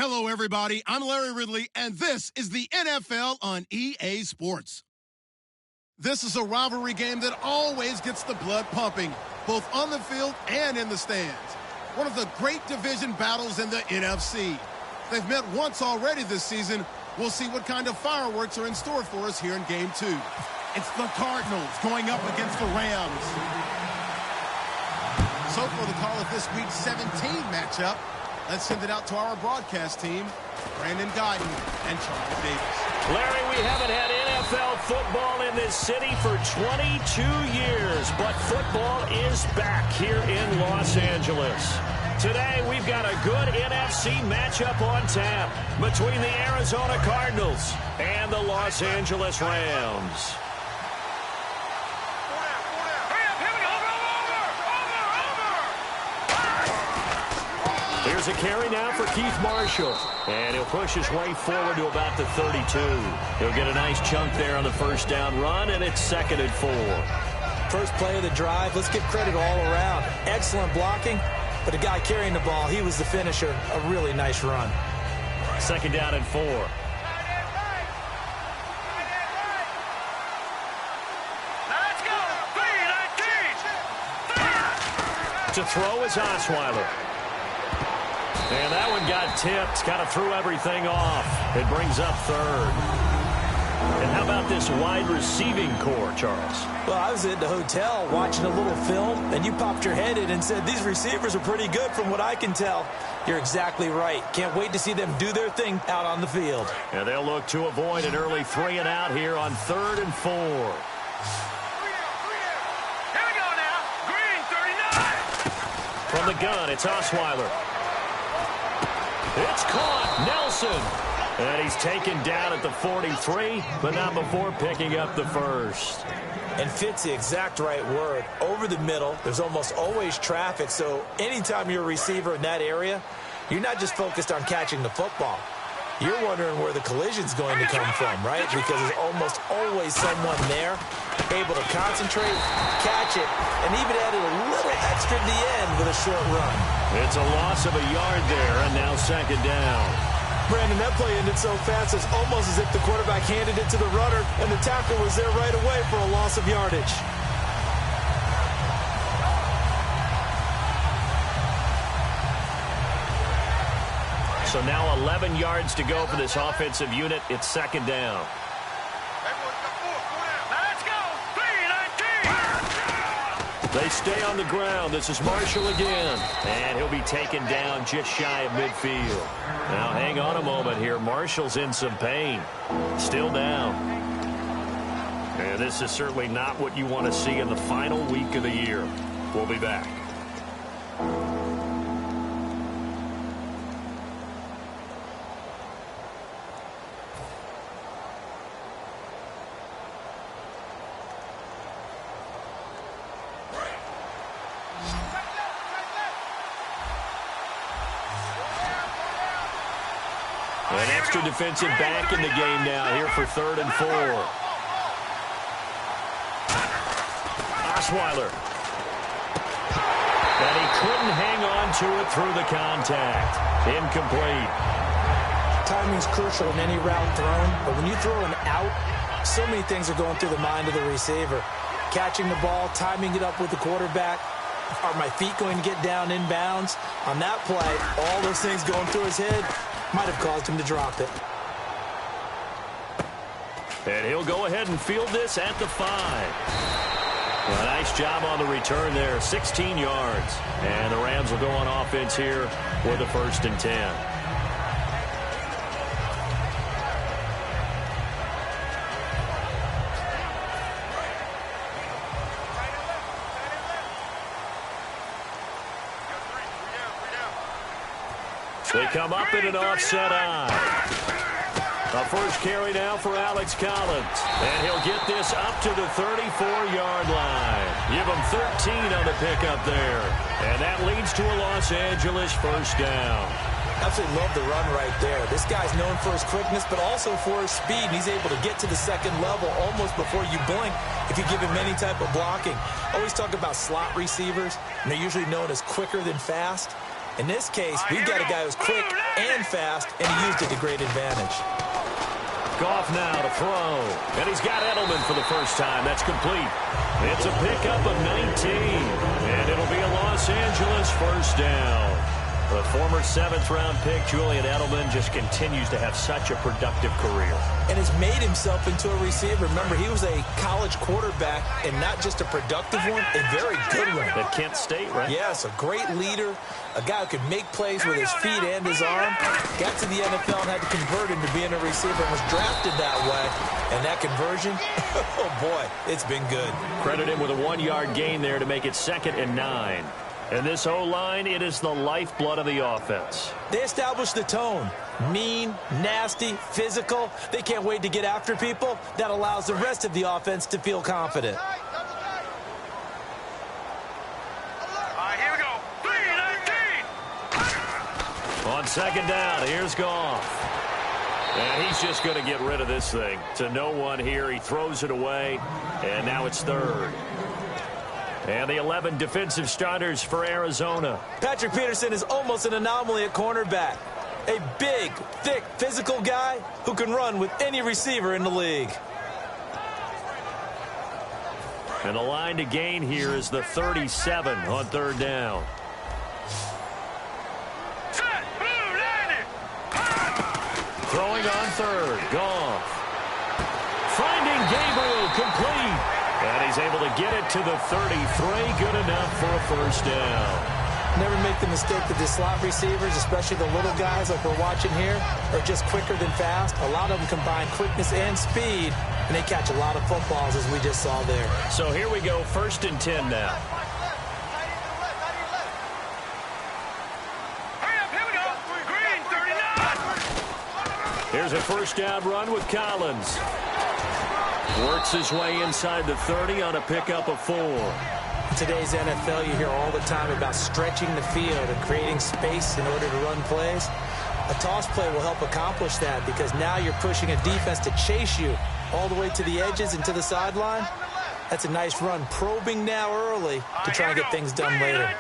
Hello, everybody. I'm Larry Ridley, and this is the NFL on EA Sports. This is a rivalry game that always gets the blood pumping, both on the field and in the stands. One of the great division battles in the NFC. They've met once already this season. We'll see what kind of fireworks are in store for us here in Game 2. It's the Cardinals going up against the Rams. So for the call of this week's 17 matchup, let's send it out to our broadcast team, Brandon Guyton and Charles Davis. Larry, we haven't had NFL football in this city for 22 years, but football is back here in Los Angeles. Today, we've got a good NFC matchup on tap between the Arizona Cardinals and the Los Angeles Rams. Here's a carry now for Keith Marshall. And he'll push his way forward to about the 32. He'll get a nice chunk there on the first down run, and it's 2nd and 4. First play of the drive, let's give credit all around. Excellent blocking, but the guy carrying the ball, he was the finisher. A really nice run. 2nd down and 4. To throw is Osweiler. And that one got tipped, kind of threw everything off. It brings up 3rd. And how about this wide receiving core, Charles? Well, I was at the hotel watching a little film, and you popped your head in and said, these receivers are pretty good from what I can tell. You're exactly right. Can't wait to see them do their thing out on the field. And they'll look to avoid an early 3 and out here on 3rd and 4. From the gun, it's Osweiler. It's caught. Nelson. And he's taken down at the 43, but not before picking up the first. And fits the exact right word. Over the middle, there's almost always traffic, so anytime you're a receiver in that area, you're not just focused on catching the football. You're wondering where the collision's going to come from, right? Because there's almost always someone there able to concentrate, catch it, and even added a little extra at the end with a short run. It's a loss of a yard there, and now 2nd down. Brandon, that play ended so fast, it's almost as if the quarterback handed it to the runner, and the tackle was there right away for a loss of yardage. So now 11 yards to go for this offensive unit. It's 2nd down. They stay on the ground. This is Marshall again. And he'll be taken down just shy of midfield. Now hang on a moment here. Marshall's in some pain. Still down. And this is certainly not what you want to see in the final week of the year. We'll be back. An extra defensive back in the game now here for 3rd and 4. Osweiler. And he couldn't hang on to it through the contact. Incomplete. Timing's crucial in any route thrown, but when you throw an out, so many things are going through the mind of the receiver. Catching the ball, timing it up with the quarterback. Are my feet going to get down inbounds? On that play, all those things going through his head might have caused him to drop it. And he'll go ahead and field this at the 5. A nice job on the return there, 16 yards. And the Rams will go on offense here with the 1st and 10. They come up in an offset eye. A first carry now for Alex Collins. And he'll get this up to the 34-yard line. Give him 13 on the pickup there. And that leads to a Los Angeles 1st down. Absolutely love the run right there. This guy's known for his quickness, but also for his speed. And he's able to get to the 2nd level almost before you blink if you give him any type of blocking. Always talk about slot receivers, and they're usually known as quicker than fast. In this case, we've got a guy who's quick and fast, and he used it to great advantage. Goff now to throw. And he's got Edelman for the first time. That's complete. It's a pickup of 19. And it'll be a Los Angeles first down. The former 7th-round pick, Julian Edelman, just continues to have such a productive career. And has made himself into a receiver. Remember, he was a college quarterback, and not just a productive one, a very good one. At Kent State, right? Yes, a great leader, a guy who could make plays with his feet and his arm. Got to the NFL and had to convert into being a receiver and was drafted that way. And that conversion, oh boy, it's been good. Credit him with a 1-yard gain there to make it 2nd and 9. And this O-line, it is the lifeblood of the offense. They established the tone. Mean, nasty, physical. They can't wait to get after people. That allows the rest of the offense to feel confident. All right, here we go. 3-19. On 2nd down, here's Goff. And he's just going to get rid of this thing. To no one here. He throws it away. And now it's 3rd. And the 11 defensive starters for Arizona. Patrick Peterson is almost an anomaly at cornerback. A big, thick, physical guy who can run with any receiver in the league. And the line to gain here is the 37 on 3rd down. Throwing on 3rd. Goff. Finding Gabriel complete. And he's able to get it to the 33. Good enough for a first down. Never make the mistake that the slot receivers, especially the little guys like we're watching here, are just quicker than fast. A lot of them combine quickness and speed, and they catch a lot of footballs, as we just saw there. So here we go, 1st and 10 now. Here's a first down run with Collins. Works his way inside the 30 on a pickup of 4. In today's NFL, you hear all the time about stretching the field and creating space in order to run plays. A toss play will help accomplish that because now you're pushing a defense to chase you all the way to the edges and to the sideline. That's a nice run, probing now early to try and get things done later.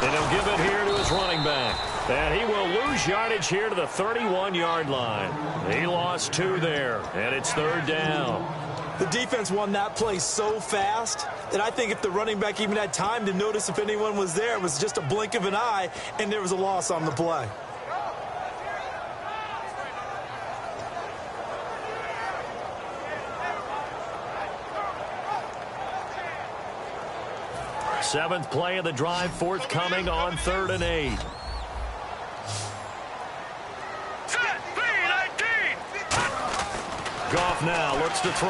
And he'll give it here to his running back. And he will lose yardage here to the 31-yard line. He lost 2 there, and it's 3rd down. The defense won that play so fast that I think if the running back even had time to notice if anyone was there, it was just a blink of an eye, and there was a loss on the play. Seventh play of the drive forthcoming on 3rd and 8. Goff now looks to throw.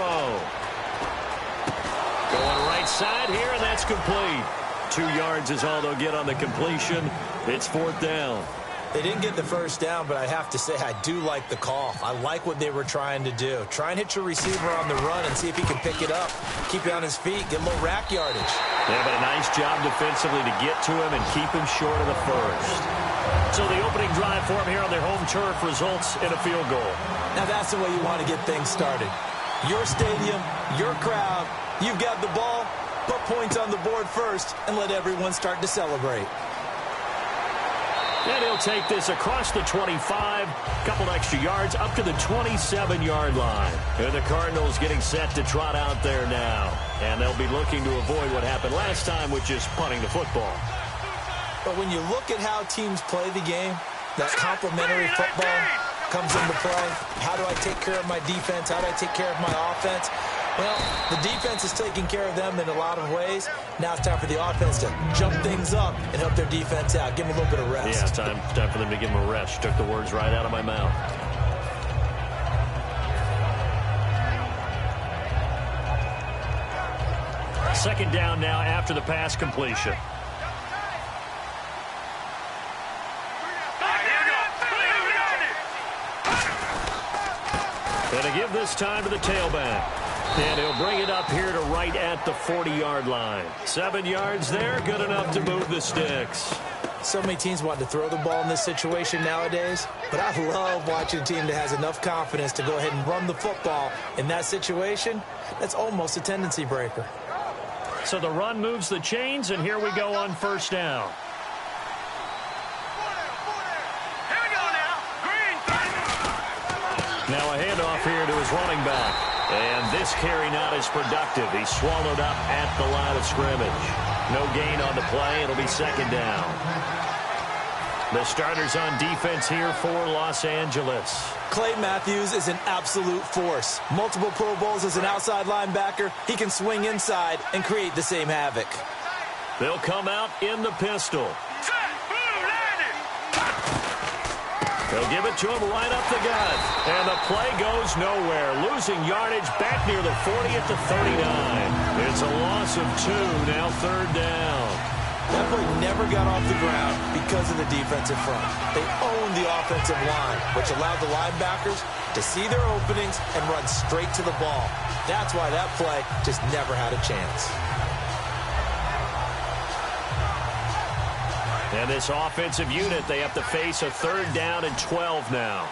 Going right side here, and that's complete. 2 yards is all they'll get on the completion. It's 4th down. They didn't get the first down, but I have to say I do like the call. I like what they were trying to do. Try and hit your receiver on the run and see if he can pick it up. Keep you on his feet, get a little rack yardage. Yeah, but a nice job defensively to get to him and keep him short of the first. So the opening drive for him here on their home turf results in a field goal. Now that's the way you want to get things started. Your stadium, your crowd, you've got the ball, put points on the board first, and let everyone start to celebrate. And he'll take this across the 25, couple extra yards, up to the 27-yard line. And the Cardinals getting set to trot out there now. And they'll be looking to avoid what happened last time, which is punting the football. But when you look at how teams play the game, that complementary football comes into play. How do I take care of my defense? How do I take care of my offense? Well, the defense is taking care of them in a lot of ways. Now it's time for the offense to jump things up and help their defense out. Give them a little bit of rest. Yeah, it's time for them to give them a rest. You took the words right out of my mouth. Second down now after the pass completion. And to give this time to the tailback. And he'll bring it up here to right at the 40-yard line. 7 yards there, good enough to move the sticks. So many teams want to throw the ball in this situation nowadays, but I love watching a team that has enough confidence to go ahead and run the football in that situation. That's almost a tendency breaker. So the run moves the chains, and here we go on first down. Now a handoff here to his running back. And this carry not as productive. He's swallowed up at the line of scrimmage. No gain on the play. It'll be second down. The starters on defense here for Los Angeles. Clay Matthews is an absolute force. Multiple Pro Bowls as an outside linebacker. He can swing inside and create the same havoc. They'll come out in the pistol. They'll give it to him right up the gut. And the play goes nowhere. Losing yardage back near the 40 at the 39. It's a loss of 2, now third down. That play never got off the ground because of the defensive front. They owned the offensive line, which allowed the linebackers to see their openings and run straight to the ball. That's why that play just never had a chance. And this offensive unit, they have to face a third down and 12 now.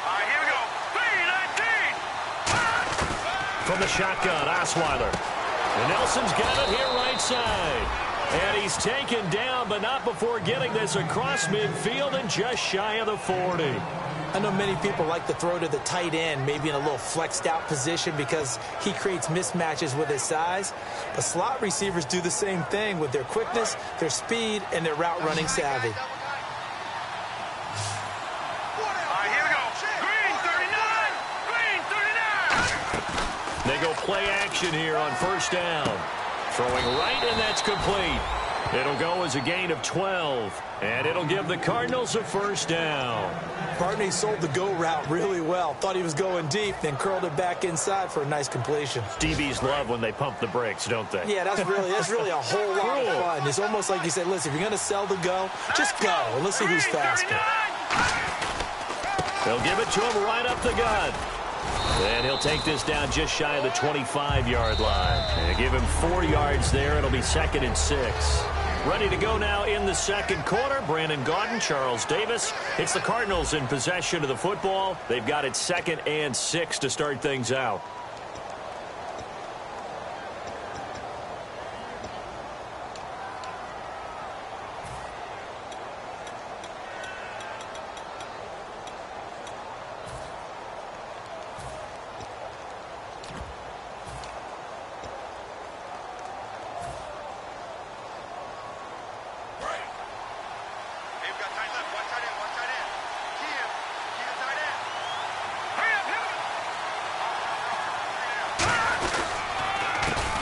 Here we go. 3-19. From the shotgun, Osweiler. And Nelson's got it here right side. And he's taken down, but not before getting this across midfield and just shy of the 40. I know many people like to throw to the tight end, maybe in a little flexed out position because he creates mismatches with his size. But slot receivers do the same thing with their quickness, their speed, and their route running savvy. Here we go. Green 39. Green 39. They go play action here on first down. Throwing right, and that's complete. It'll go as a gain of 12, and it'll give the Cardinals a first down. Barney sold the go route really well. Thought he was going deep, then curled it back inside for a nice completion. DBs love when they pump the brakes, don't they? Yeah, that's really a whole lot of fun. It's almost like you said, listen, if you're going to sell the go, just go, and let's see who's faster. They'll give it to him right up the gut. And he'll take this down just shy of the 25-yard line. And give him 4 yards there. It'll be 2nd and 6. Ready to go now in the second quarter. Brandon Gaudin, Charles Davis. It's the Cardinals in possession of the football. They've got it 2nd and 6 to start things out.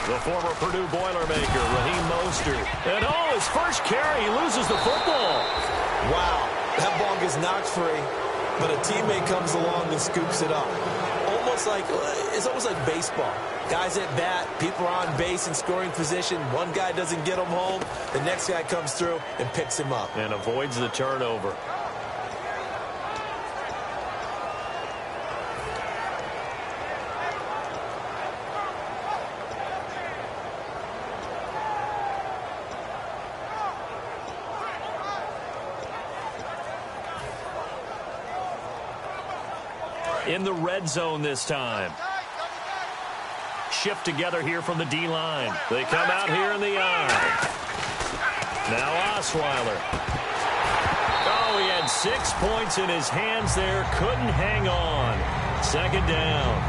The former Purdue Boilermaker, Raheem Mostert. And his first carry, he loses the football. Wow, that ball gets knocked free, but a teammate comes along and scoops it up. It's almost like baseball. Guys at bat, people are on base in scoring position. One guy doesn't get him home. The next guy comes through and picks him up. And avoids the turnover. In the red zone this time. Shift together here from the D-line. They come out here in the eye. Now Osweiler. Oh, he had 6 points in his hands there. Couldn't hang on. 2nd down.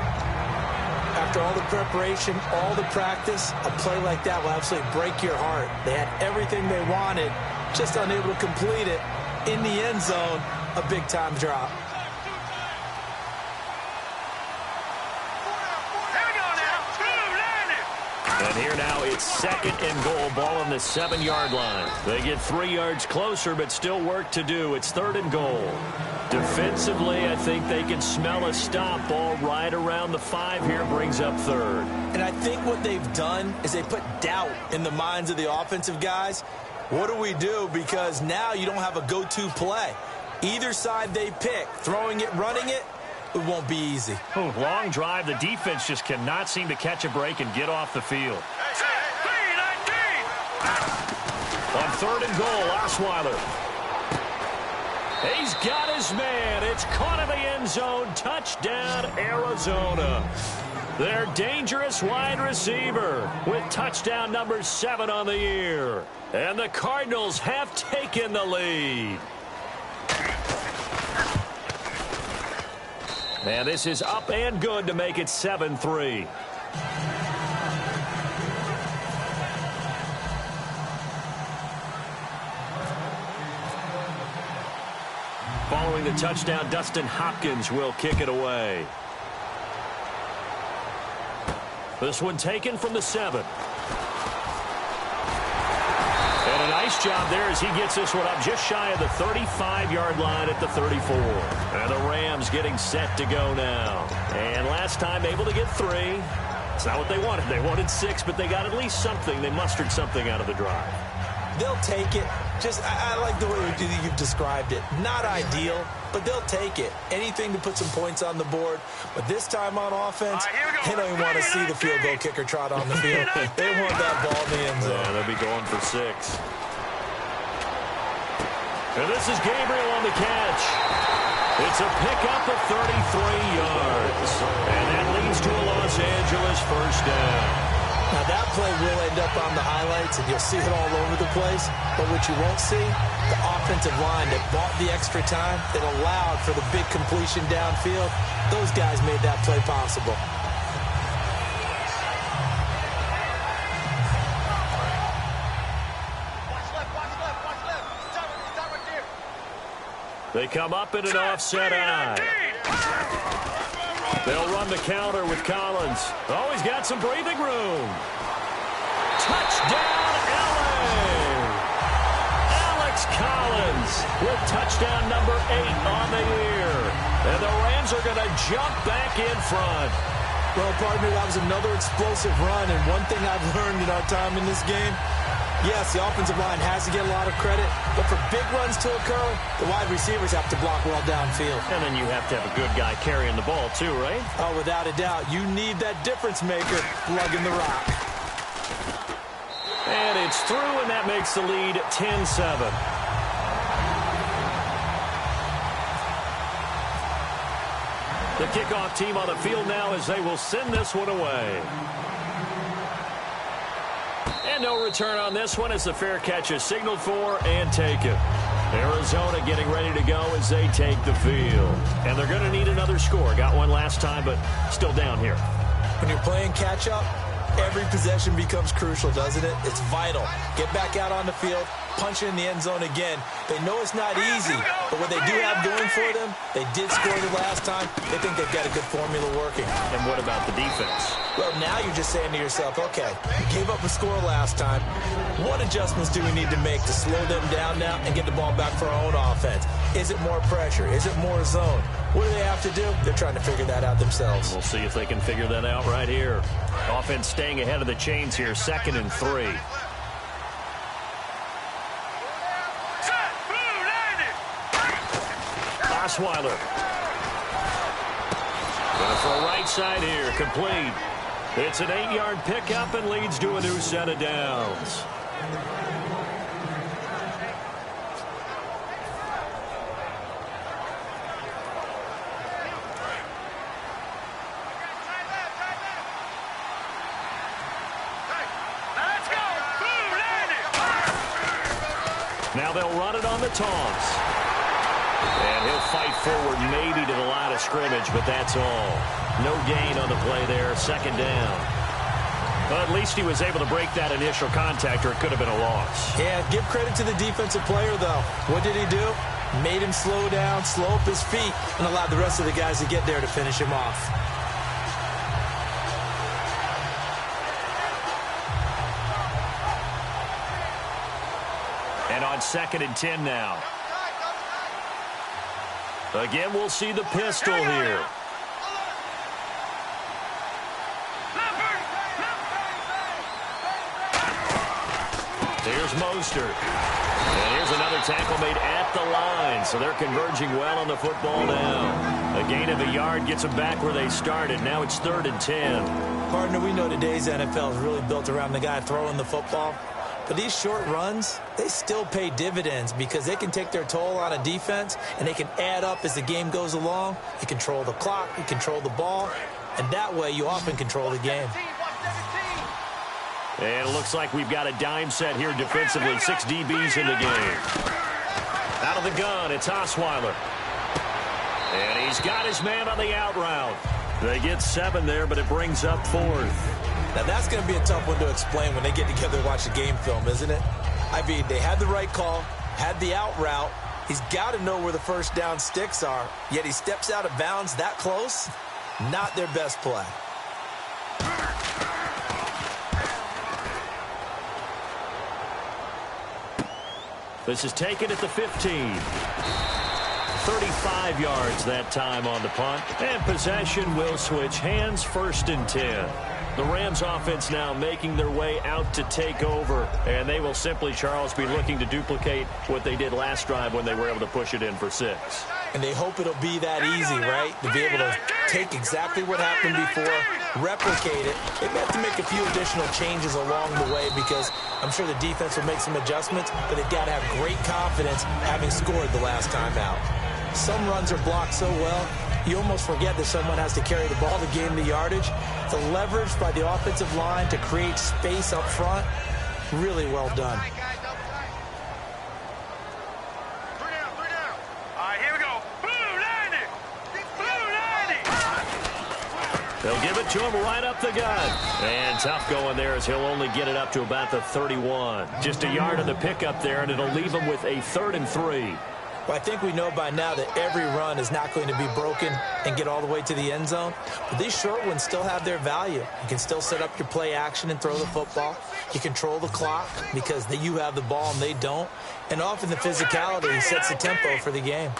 After all the preparation, all the practice, a play like that will absolutely break your heart. They had everything they wanted, just unable to complete it. In the end zone, a big-time drop. And here now it's 2nd and goal, ball on the 7-yard line. They get 3 yards closer, but still work to do. It's 3rd and goal. Defensively, I think they can smell a stop. Ball right around the 5 here, brings up 3rd. And I think what they've done is they put doubt in the minds of the offensive guys. What do we do? Because now you don't have a go-to play. Either side they pick, throwing it, running it, it won't be easy. Oh, long drive. The defense just cannot seem to catch a break and get off the field. On 3rd and goal, Osweiler. He's got his man. It's caught in the end zone. Touchdown, Arizona. Their dangerous wide receiver with touchdown number 7 on the year. And the Cardinals have taken the lead. And this is up and good to make it 7-3. Following the touchdown, Dustin Hopkins will kick it away. This one taken from the 7. And a nice job there as he gets this one up just shy of the 35-yard line at the 34. And the Rams getting set to go now. And last time able to get 3. It's not what they wanted. They wanted 6, but they got at least something. They mustered something out of the drive. They'll take it. I like the way you've described it. Not ideal, but they'll take it. Anything to put some points on the board. But this time on offense, they don't even want to see the field goal kicker trot on the field. They want that ball in the end zone. Yeah, they'll be going for 6. And this is Gabriel on the catch. It's a pickup of 33 yards. And that leads to a Los Angeles first down. Now, that play will end up on the highlights, and you'll see it all over the place. But what you won't see, the offensive line that bought the extra time, that allowed for the big completion downfield, those guys made that play possible. They come up in an offset eye. They'll run the counter with Collins. Oh, he's got some breathing room. Touchdown, LA! Alex Collins with touchdown number 8 on the year. And the Rams are going to jump back in front. Well, partner, that was another explosive run. And one thing I've learned in our time in this game, yes, the offensive line has to get a lot of credit, but for big runs to occur, the wide receivers have to block well downfield. And then you have to have a good guy carrying the ball too, right? Oh, without a doubt. You need that difference maker lugging the rock. And it's through, and that makes the lead 10-7. The kickoff team on the field now as they will send this one away. And no return on this one as the fair catch is signaled for and taken. Arizona getting ready to go as they take the field. And they're going to need another score. Got one last time, but still down here. When you're playing catch-up, every possession becomes crucial, doesn't it? It's vital. Get back out on the field, punch it in the end zone again. They know it's not easy, but what they do have going for them, they did score the last time. They think they've got a good formula working. And what about the defense? Well, now you're just saying to yourself, okay, we gave up a score last time. What adjustments do we need to make to slow them down now and get the ball back for our own offense? Is it more pressure? Is it more zone? What do they have to do? They're trying to figure that out themselves. We'll see if they can figure that out right here. Offense staying ahead of the chains here, 2nd and 3. Osweiler. Going for a right side here, complete. It's an 8-yard pickup and leads to a new set of downs. Now they'll run it on the toss. And he'll fight forward maybe to the line of scrimmage, but that's all. No gain on the play there, 2nd down. But at least he was able to break that initial contact, or it could have been a loss. Yeah, give credit to the defensive player, though. What did he do? Made him slow down, slow up his feet, and allowed the rest of the guys to get there to finish him off. And on 2nd and 10 now. Again, we'll see the pistol here. Here's Mostert. And here's another tackle made at the line. So they're converging well on the football now. A gain of a yard gets them back where they started. Now it's 3rd and 10. Partner, we know today's NFL is really built around the guy throwing the football. But these short runs, they still pay dividends because they can take their toll on a defense and they can add up as the game goes along. You control the clock, you control the ball, and that way you often control the game. And it looks like we've got a dime set here defensively. 6 DBs in the game. Out of the gun, it's Osweiler. And he's got his man on the out route. They get 7 there, but it brings up 4th. Now, that's going to be a tough one to explain when they get together and watch the game film, isn't it? I mean, they had the right call, had the out route. He's got to know where the first down sticks are, yet he steps out of bounds that close. Not their best play. This is taken at the 15. 35 yards that time on the punt. And possession will switch hands, 1st and 10. The Rams offense now making their way out to take over. And they will simply, Charles, be looking to duplicate what they did last drive when they were able to push it in for 6. And they hope it'll be that easy, right? To be able to take exactly what happened before, replicate it. They may have to make a few additional changes along the way because I'm sure the defense will make some adjustments, but they've got to have great confidence having scored the last time out. Some runs are blocked so well, you almost forget that someone has to carry the ball to gain the yardage. The leverage by the offensive line to create space up front, really well done. They'll give it to him right up the gut. And tough going there as he'll only get it up to about the 31. Just a yard of the pickup there, and it'll leave him with a 3rd and 3. Well, I think we know by now that every run is not going to be broken and get all the way to the end zone. But these short ones still have their value. You can still set up your play action and throw the football. You control the clock because you have the ball and they don't. And often the physicality sets the tempo for the game.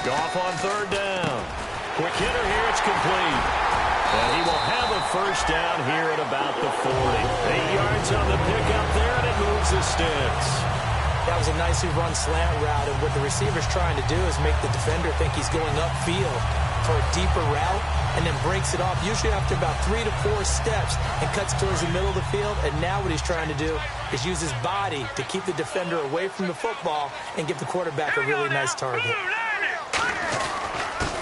Goff on 3rd down. Quick hitter here, it's complete. And he will have a 1st down here at about the 40. 8 yards on the pickup there, and it moves the sticks. That was a nicely run slant route, and what the receiver's trying to do is make the defender think he's going upfield for a deeper route, and then breaks it off, usually after about 3 to 4 steps, and cuts towards the middle of the field. And now what he's trying to do is use his body to keep the defender away from the football and give the quarterback a really nice target.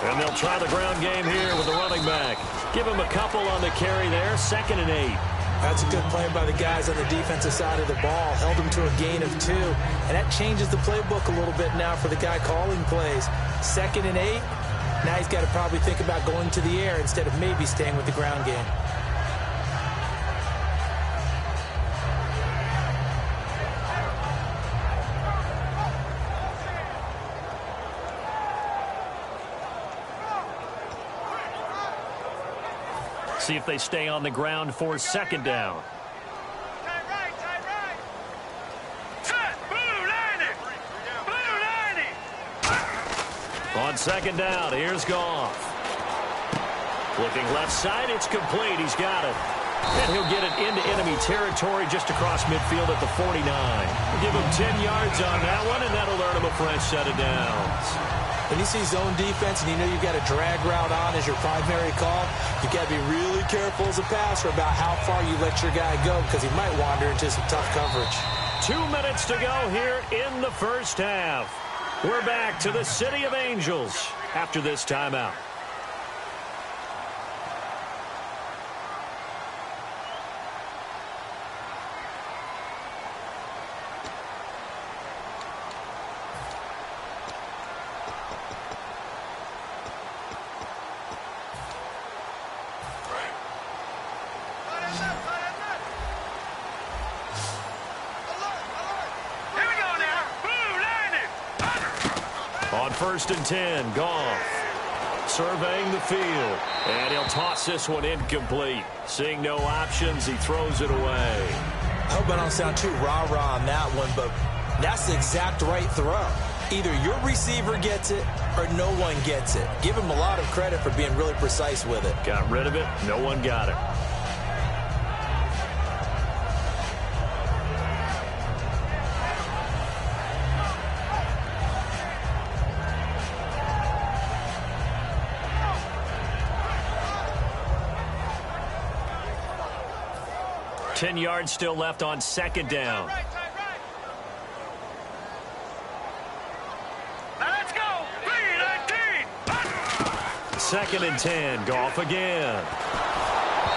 And they'll try the ground game here with the running back. Give him a couple on the carry there, 2nd and 8. That's a good play by the guys on the defensive side of the ball. Held him to a gain of 2. And that changes the playbook a little bit now for the guy calling plays. 2nd and 8. Now he's got to probably think about going to the air instead of maybe staying with the ground game. See if they stay on the ground for 2nd down. On 2nd down, here's Goff. Looking left side, it's complete. He's got it. And he'll get it into enemy territory just across midfield at the 49. Give him 10 yards on that one, and that'll earn him a fresh set of downs. When you see zone defense and you know you've got a drag route on as your primary call, you've got to be really careful as a passer about how far you let your guy go because he might wander into some tough coverage. 2 minutes to go here in the 1st half. We're back to the City of Angels after this timeout. On 1st and 10, Goff surveying the field, and he'll toss this one incomplete. Seeing no options, he throws it away. I hope I don't sound too rah-rah on that one, but that's the exact right throw. Either your receiver gets it or no one gets it. Give him a lot of credit for being really precise with it. Got rid of it. No one got it. Ten yards still left on 2nd down. Let's go. 3-19. 2nd and 10. Goff again.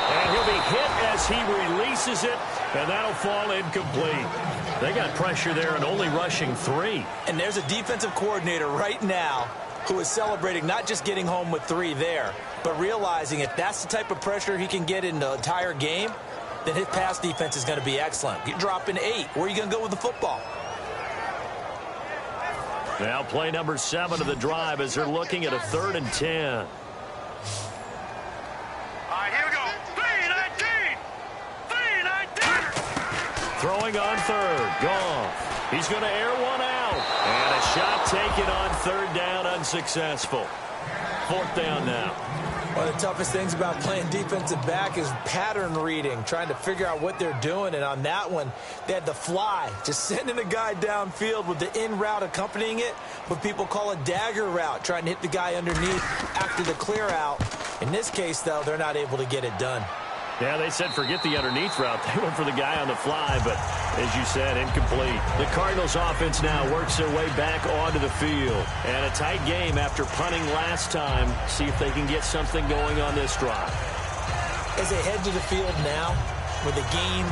And he'll be hit as he releases it, and that'll fall incomplete. They got pressure there and only rushing 3. And there's a defensive coordinator right now who is celebrating not just getting home with 3 there, but realizing if that's the type of pressure he can get in the entire game, then his pass defense is going to be excellent. You're dropping 8. Where are you going to go with the football? Now play number 7 of the drive as they're looking at a 3rd and 10. All right, here we go. 3-19. 3-19. Throwing on 3rd. Goff. He's going to air one out. And a shot taken on 3rd down, unsuccessful. 4th down now. One of the toughest things about playing defensive back is pattern reading, trying to figure out what they're doing. And on that one, they had the fly, just sending a guy downfield with the in route accompanying it, what people call a dagger route, trying to hit the guy underneath after the clear out. In this case, though, they're not able to get it done. Yeah, they said forget the underneath route. They went for the guy on the fly, but as you said, incomplete. The Cardinals offense now works their way back onto the field. And a tight game after punting last time. See if they can get something going on this drive. As they head to the field now, with the game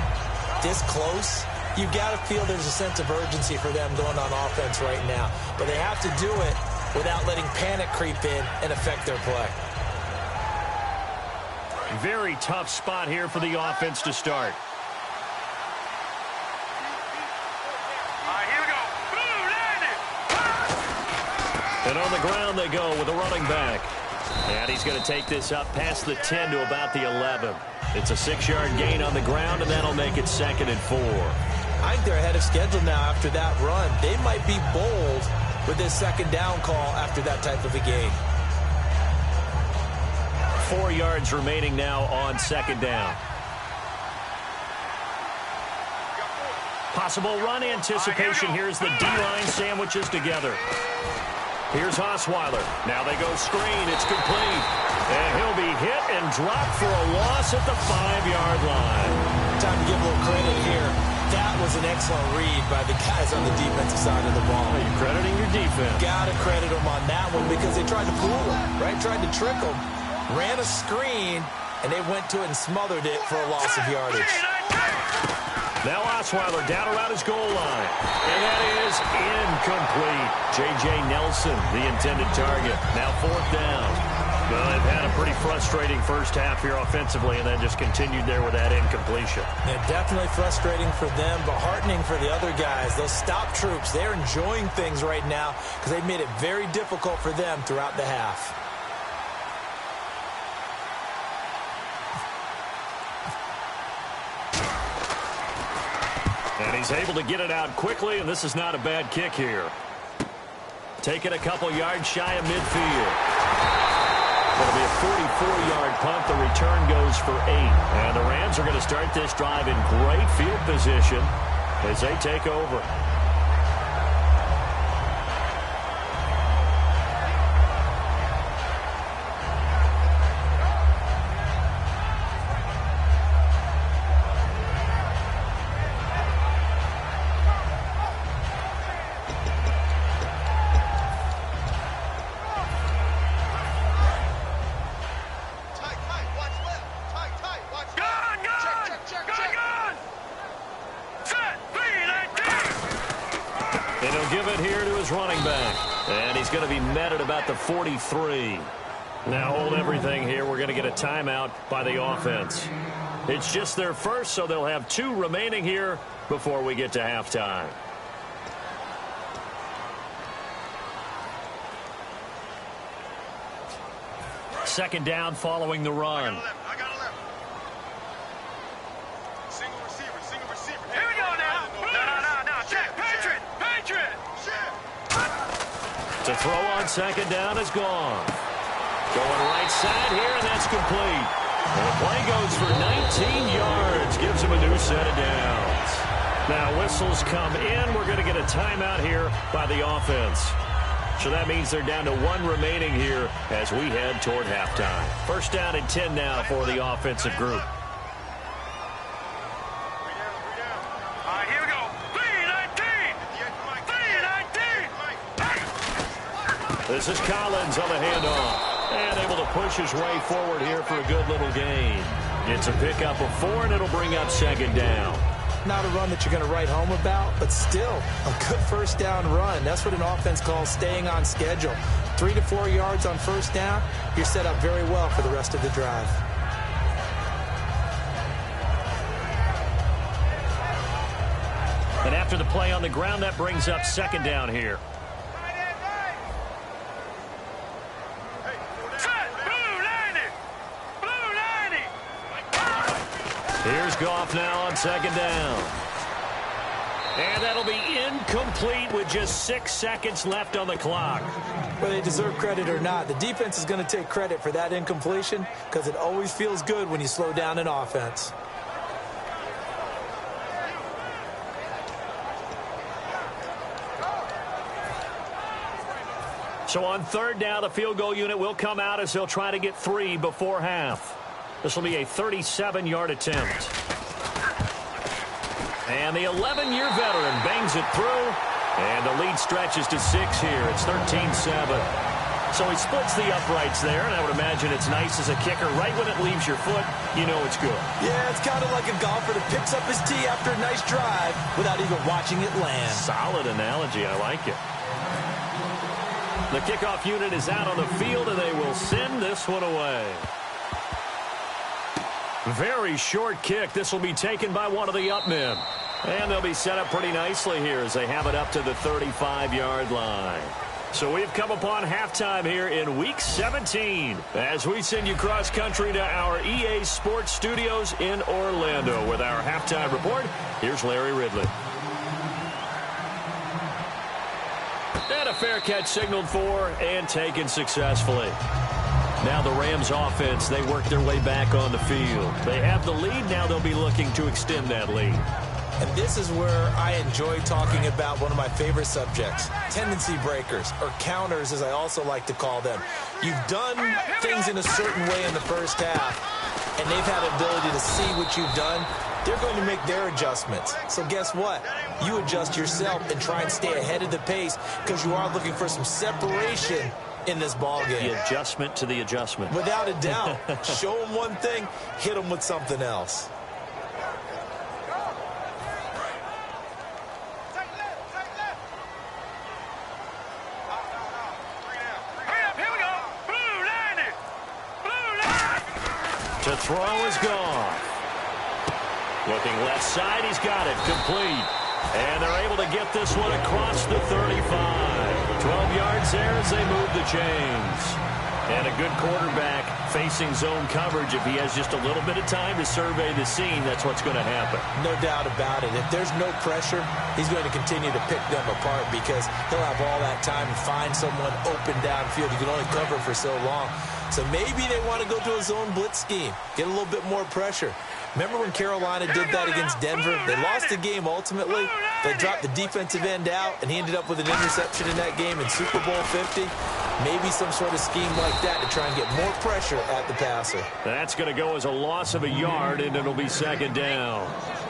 this close, you've got to feel there's a sense of urgency for them going on offense right now. But they have to do it without letting panic creep in and affect their play. Very tough spot here for the offense to start. All right, here we go. Blue, landing. And on the ground they go with a running back. And he's going to take this up past the 10 to about the 11. It's a 6-yard gain on the ground, and that'll make it 2nd and 4. I think they're ahead of schedule now after that run. They might be bold with this 2nd down call after that type of a game. 4 yards remaining now on 2nd down. Possible run anticipation. Here's the D-line sandwiches together. Here's Osweiler. Now they go screen. It's complete. And he'll be hit and dropped for a loss at the 5-yard line. Time to give a little credit here. That was an excellent read by the guys on the defensive side of the ball. Are you crediting your defense? Got to credit them on that one because they tried to fool him, right? Tried to trick him. Ran a screen, and they went to it and smothered it for a loss of yardage. Now Osweiler down around his goal line. And that is incomplete. J.J. Nelson, the intended target. Now 4th down. Well, they've had a pretty frustrating first half here offensively and then just continued there with that incompletion. Yeah, definitely frustrating for them, but heartening for the other guys. Those stop troops, they're enjoying things right now because they've made it very difficult for them throughout the half. And he's able to get it out quickly, and this is not a bad kick here. Taking a couple yards shy of midfield. It'll be a 44-yard punt. The return goes for 8. And the Rams are going to start this drive in great field position as they take over. Running back, and he's going to be met at about the 43. Now hold everything here. We're going to get a timeout by the offense. It's just their first, so they'll have 2 remaining here before we get to halftime. Second down following the run. I got a left. Single receiver. Here we go now. No. Check. Patriot. To throw on second down is gone. Going right side here, and that's complete. And the play goes for 19 yards. Gives him a new set of downs. Now whistles come in. We're going to get a timeout here by the offense. So that means they're down to 1 remaining here as we head toward halftime. First down and 10 now for the offensive group. All right, here we go. 3-19. This is Collins on the handoff. And able to push his way forward here for a good little gain. It's a pickup of 4, and it'll bring up second down. Not a run that you're going to write home about, but still a good first down run. That's what an offense calls staying on schedule. 3 to 4 yards on first down, you're set up very well for the rest of the drive. And after the play on the ground, that brings up second down here. Here's Goff now on second down. And that'll be incomplete with just 6 seconds left on the clock. Whether they deserve credit or not, the defense is going to take credit for that incompletion because it always feels good when you slow down an offense. So on third down, the field goal unit will come out as they'll try to get 3 before half. This will be a 37-yard attempt. And the 11-year veteran bangs it through. And the lead stretches to 6 here. It's 13-7. So he splits the uprights there, and I would imagine it's nice as a kicker. Right when it leaves your foot, you know it's good. Yeah, it's kind of like a golfer that picks up his tee after a nice drive without even watching it land. Solid analogy. I like it. The kickoff unit is out on the field, and they will send this one away. Very short kick. This will be taken by one of the up men. And they'll be set up pretty nicely here as they have it up to the 35-yard line. So we've come upon halftime here in Week 17 as we send you cross-country to our EA Sports Studios in Orlando with our halftime report. Here's Larry Ridley. And a fair catch signaled for and taken successfully. Now the Rams offense, they work their way back on the field. They have the lead. Now they'll be looking to extend that lead. And this is where I enjoy talking about one of my favorite subjects, tendency breakers, or counters as I also like to call them. You've done things in a certain way in the first half, and they've had the ability to see what you've done. They're going to make their adjustments. So guess what? You adjust yourself and try and stay ahead of the pace because you are looking for some separation in this ball game. The adjustment to the adjustment. Without a doubt. Show them one thing, hit them with something else. To throw is gone. Looking left side, he's got it. Complete. And they're able to get this one across the 35. 12 yards there as they move the chains. And a good quarterback facing zone coverage. If he has just a little bit of time to survey the scene, that's what's going to happen. No doubt about it. If there's no pressure, he's going to continue to pick them apart because he'll have all that time to find someone open downfield. You can only cover for so long. So maybe they want to go to a zone blitz scheme, get a little bit more pressure. Remember when Carolina did that against Denver? They lost the game ultimately. They dropped the defensive end out, and he ended up with an interception in that game in Super Bowl 50. Maybe some sort of scheme like that to try and get more pressure at the passer. That's going to go as a loss of a yard, and it'll be second down.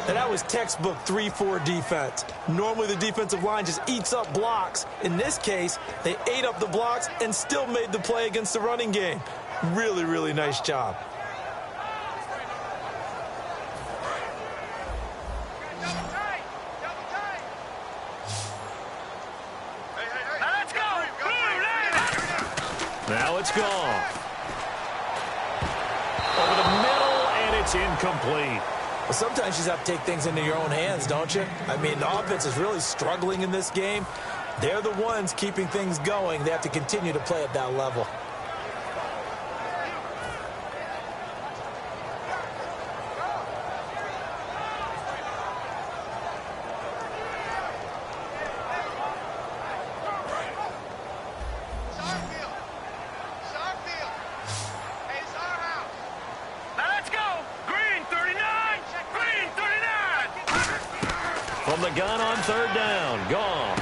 And that was textbook 3-4 defense. Normally the defensive line just eats up blocks. In this case, they ate up the blocks and still made the play against the running game. Really, really nice job. Now it's gone. Over the middle, and it's incomplete. Well, sometimes you just have to take things into your own hands, don't you? I mean, the offense is really struggling in this game. They're the ones keeping things going. They have to continue to play at that level. From the gun on third down, gone.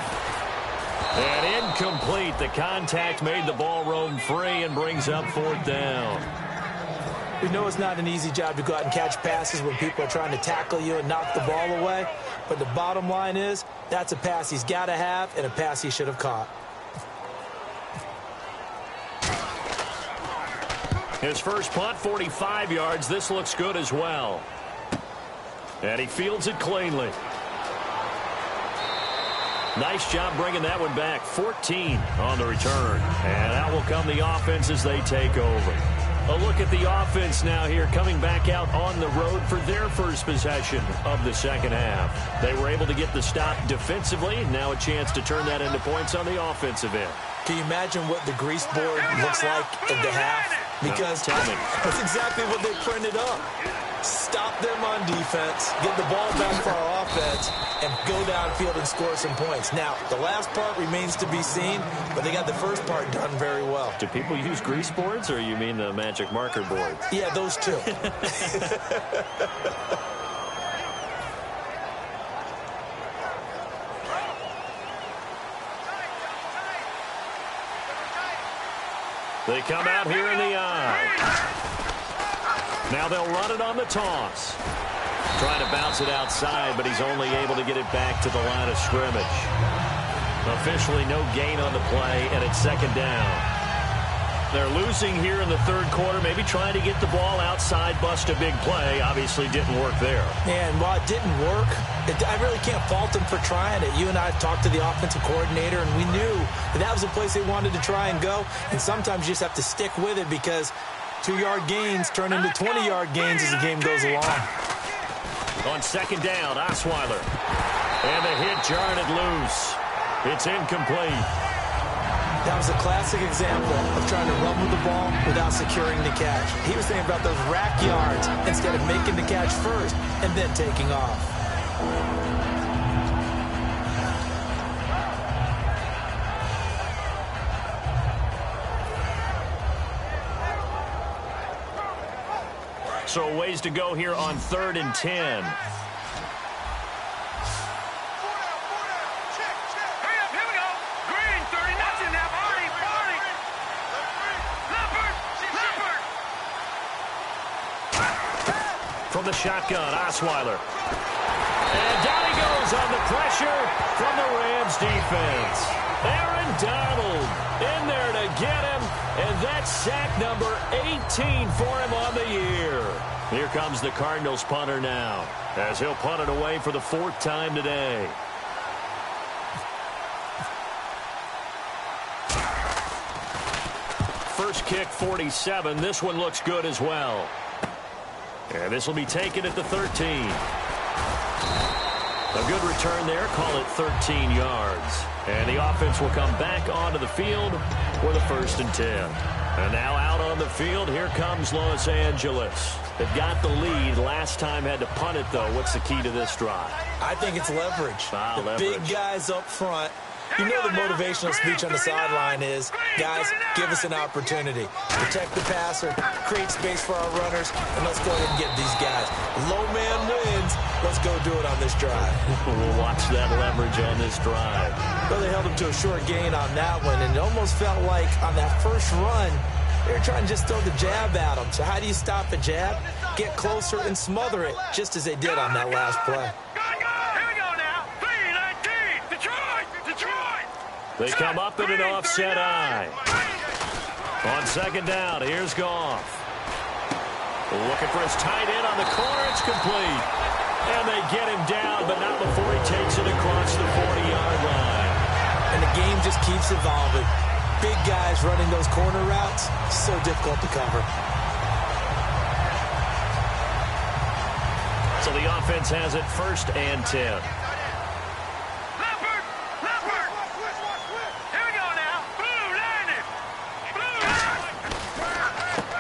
And incomplete. The contact made the ball roam free and brings up fourth down. We know it's not an easy job to go out and catch passes when people are trying to tackle you and knock the ball away. But the bottom line is, that's a pass he's got to have and a pass he should have caught. His first punt, 45 yards. This looks good as well. And he fields it cleanly. Nice job bringing that one back. 14 on the return. And out will come the offense as they take over. A look at the offense now here, coming back out on the road for their first possession of the second half. They were able to get the stop defensively. Now a chance to turn that into points on the offensive end. Can you imagine what the grease board looks like at the half? Because that's exactly what they printed up. Stop them on defense, get the ball back for our offense, and go downfield and score some points. Now, the last part remains to be seen, but they got the first part done very well. Do people use grease boards, or you mean the magic marker boards? Yeah, those two. They come out here in the eye. Now they'll run it on the toss. Trying to bounce it outside, but he's only able to get it back to the line of scrimmage. Officially no gain on the play, and it's second down. They're losing here in the third quarter, maybe trying to get the ball outside, bust a big play. Obviously didn't work there. And while it didn't work, I really can't fault them for trying it. You and I talked to the offensive coordinator, and we knew that was a place they wanted to try and go. And sometimes you just have to stick with it because 2-yard gains turn into 20-yard gains as the game goes along. On second down, Osweiler. And the hit jarred it loose. It's incomplete. That was a classic example of trying to run with the ball without securing the catch. He was thinking about those rack yards instead of making the catch first and then taking off. So ways to go here on 3rd and 10. From the shotgun, Osweiler. And down he goes on the pressure from the Rams defense. Aaron Donald in there to get him, and that's sack number 18 for him on the year. Here comes the Cardinals punter now, as he'll punt it away for the 4th time today. First kick, 47. This one looks good as well. And this will be taken at the 13. A good return there. Call it 13 yards. And the offense will come back onto the field for the 1st and 10. And now out on the field, here comes Los Angeles. They've got the lead. Last time had to punt it, though. What's the key to this drive? I think it's leverage. Leverage. Big guys up front. You know the motivational speech on the sideline is, guys, give us an opportunity. Protect the passer, create space for our runners, and let's go ahead and get these guys. Low man wins. Let's go do it on this drive. We'll watch that leverage on this drive. Well, they held him to a short gain on that one, and it almost felt like on that first run, they were trying to just throw the jab at him. So how do you stop a jab? Get closer and smother it, just as they did on that last play. They come up in an offset eye. On second down, here's Goff. Looking for his tight end on the corner. It's complete. And they get him down, but not before he takes it across the 40-yard line. And the game just keeps evolving. Big guys running those corner routes, so difficult to cover. So the offense has it 1st and 10.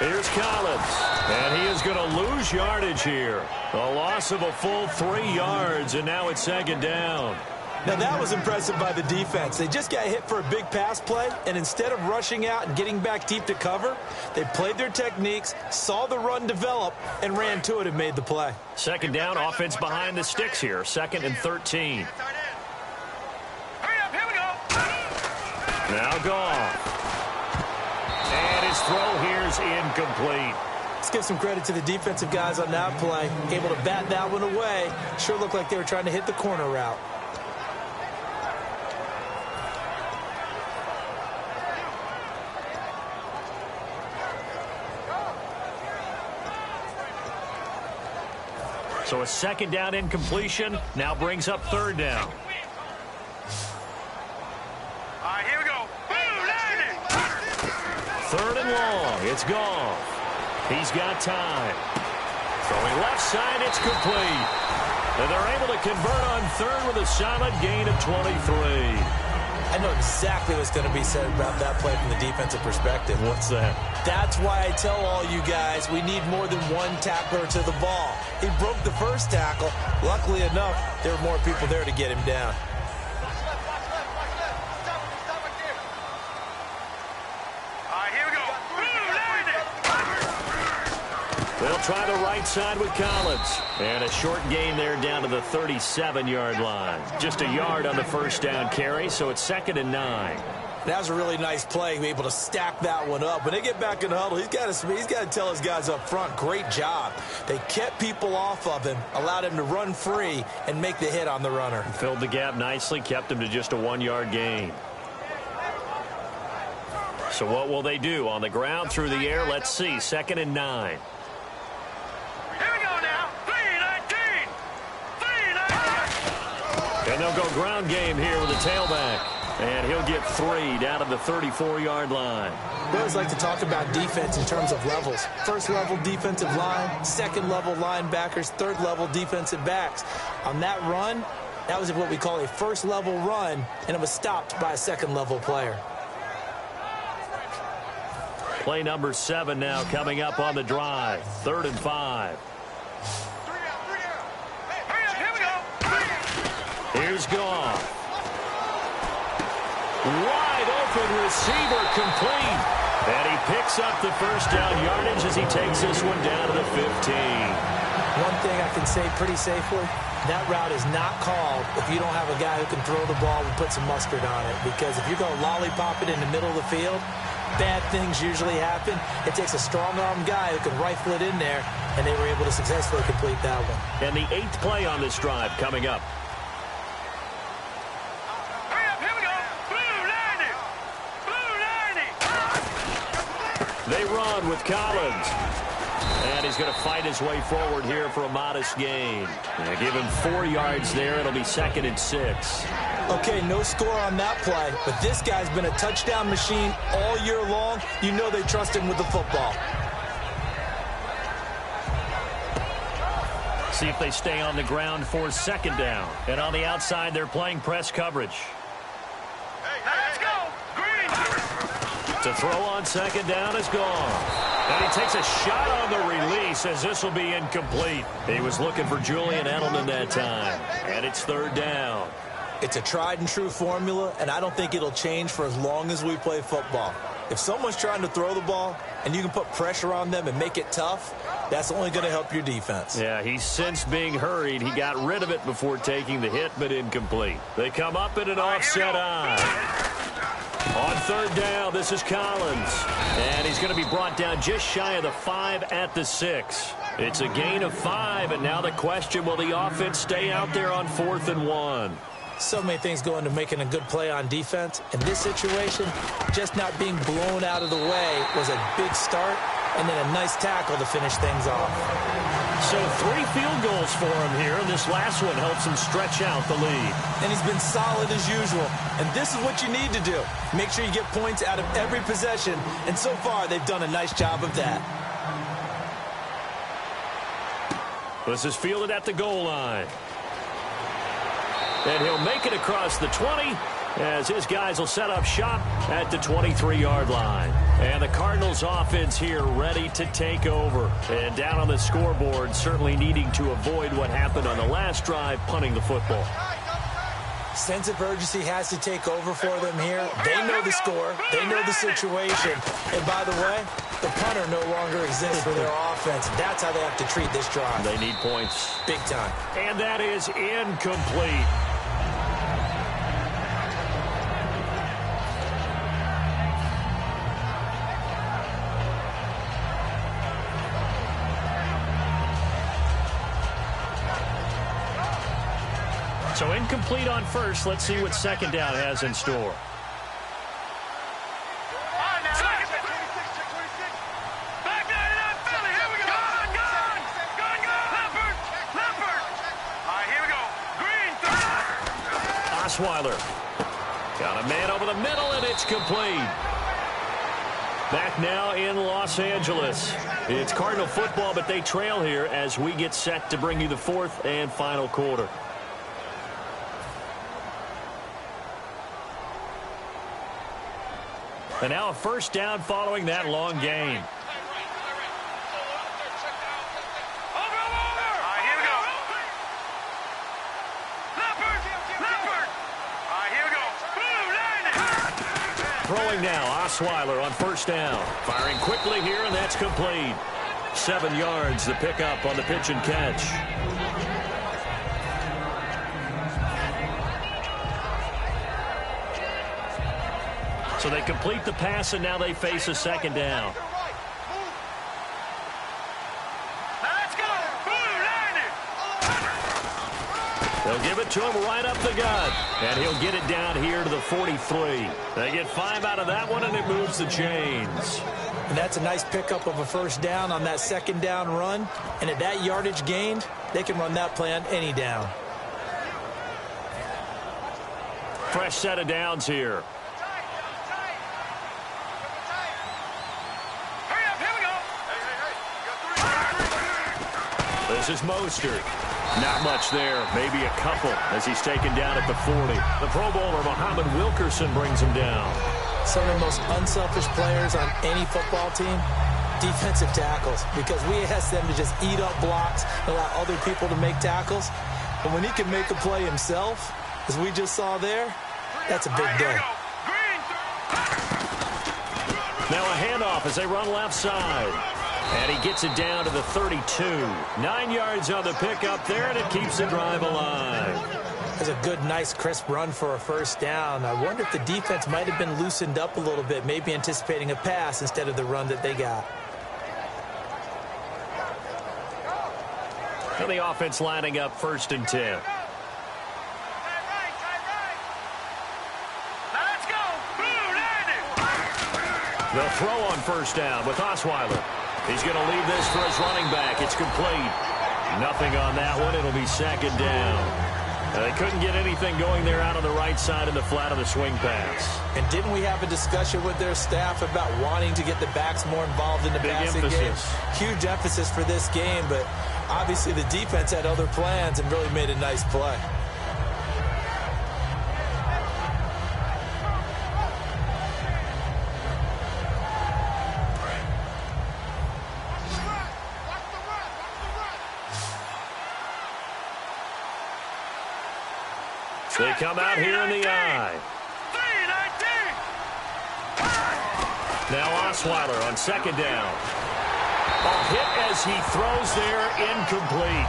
Here's Collins, and he is going to lose yardage here. A loss of a full 3 yards, and now it's second down. Now that was impressive by the defense. They just got hit for a big pass play, and instead of rushing out and getting back deep to cover, they played their techniques, saw the run develop, and ran to it and made the play. Second down, offense behind the sticks here. 2nd and 13. Now Goff. And his throw here is incomplete. Let's give some credit to the defensive guys on that play. Able to bat that one away. Sure looked like they were trying to hit the corner route. So a second down incompletion now brings up 3rd down. long. It's Goff. He's got time. Throwing left side, it's complete. And they're able to convert on third with a solid gain of 23. I know exactly what's going to be said about that play from the defensive perspective. What's that? That's why I tell all you guys we need more than one tackler to the ball. He broke the first tackle. Luckily enough, there were more people there to get him down. They'll try the right side with Collins. And a short gain there down to the 37-yard line. Just a yard on the first down carry, so it's 2nd and 9. That was a really nice play, able to stack that one up. When they get back in the huddle, he's got to tell his guys up front, great job. They kept people off of him, allowed him to run free, and make the hit on the runner. Filled the gap nicely, kept him to just a 1-yard gain. So what will they do? On the ground, through the air, let's see. 2nd and 9. And they'll go ground game here with the tailback. And he'll get 3 down to the 34-yard line. We always like to talk about defense in terms of levels. First-level defensive line, second-level linebackers, third-level defensive backs. On that run, that was what we call a first-level run, and it was stopped by a second-level player. Play number 7 now coming up on the drive. 3rd and 5. Here's Goff. Wide open receiver complete. And he picks up the first down yardage as he takes this one down to the 15. One thing I can say pretty safely, that route is not called if you don't have a guy who can throw the ball and put some mustard on it. Because if you're going to lollipop it in the middle of the field, bad things usually happen. It takes a strong-arm guy who can rifle it in there, and they were able to successfully complete that one. And the 8th play on this drive coming up. They run with Collins. And he's going to fight his way forward here for a modest gain. And give him 4 yards there. It'll be 2nd and 6. Okay, no score on that play, but this guy's been a touchdown machine all year long. You know they trust him with the football. See if they stay on the ground for 2nd down. And on the outside, they're playing press coverage. Let's go! Green! To throw on 2nd down is gone. And he takes a shot on the release as this will be incomplete. He was looking for Julian Edelman that time. And it's 3rd down. It's a tried-and-true formula, and I don't think it'll change for as long as we play football. If someone's trying to throw the ball and you can put pressure on them and make it tough, that's only going to help your defense. Yeah, he's since being hurried. He got rid of it before taking the hit, but incomplete. They come up in an offset eye. On 3rd down, this is Collins. And he's going to be brought down just shy of the 5 at the 6. It's a gain of 5, and now the question, will the offense stay out there on 4th and 1? So many things go into making a good play on defense. In this situation, just not being blown out of the way was a big start, and then a nice tackle to finish things off. So 3 field goals for him here, and this last one helps him stretch out the lead. And he's been solid as usual. And this is what you need to do. Make sure you get points out of every possession. And so far, they've done a nice job of that. This is fielded at the goal line. And he'll make it across the 20 as his guys will set up shop at the 23-yard line. And the Cardinals offense here ready to take over. And down on the scoreboard, certainly needing to avoid what happened on the last drive, punting the football. Sense of urgency has to take over for them here. They know the score. They know the situation. And by the way, the punter no longer exists for their offense. That's how they have to treat this drive. They need points. Big time. And that is incomplete. So incomplete on first. Let's see what 2nd down has in store. Osweiler got a man over the middle, and it's complete. Back now in Los Angeles. It's Cardinal football, but they trail here as we get set to bring you the fourth and final quarter. And now a first down following that long gain. Throwing now, Osweiler on first down. Firing quickly here, and that's complete. 7 yards, the pickup on the pitch and catch. So they complete the pass, and now they face a second down. They'll give it to him right up the gut. And he'll get it down here to the 43. They get 5 out of that one, and it moves the chains. And that's a nice pickup of a first down on that second down run. And at that yardage gained, they can run that play on any down. Fresh set of downs here. This is Mostert. Not much there, maybe a couple as he's taken down at the 40. The Pro Bowler, Muhammad Wilkerson, brings him down. Some of the most unselfish players on any football team, defensive tackles, because we ask them to just eat up blocks and allow other people to make tackles. But when he can make a play himself, as we just saw there, that's a big day. Now a handoff as they run left side. And he gets it down to the 32. 9 yards on the pickup there, and it keeps the drive alive. That's a good, nice, crisp run for a first down. I wonder if the defense might have been loosened up a little bit, maybe anticipating a pass instead of the run that they got. And the offense lining up 1st and 10. The throw on first down with Osweiler. He's going to leave this for his running back. It's complete. Nothing on that one. It'll be second down. They couldn't get anything going there out on the right side in the flat of the swing pass. And didn't we have a discussion with their staff about wanting to get the backs more involved in the passing game? Huge emphasis for this game, but obviously the defense had other plans and really made a nice play. They come out here in the eye. Now Osweiler on second down. A hit as he throws there, incomplete.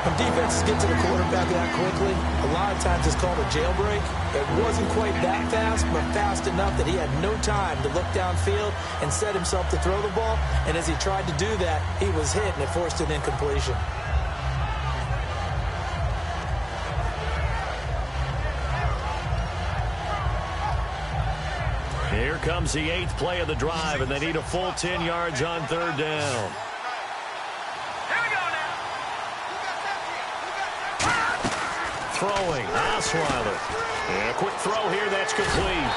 When defenses get to the quarterback that quickly, a lot of times it's called a jailbreak. It wasn't quite that fast, but fast enough that he had no time to look downfield and set himself to throw the ball. And as he tried to do that, he was hit, and it forced an incompletion. Here comes the 8th play of the drive, and they need a full 10 yards on third down. Throwing, Osweiler. And a quick throw here, that's complete.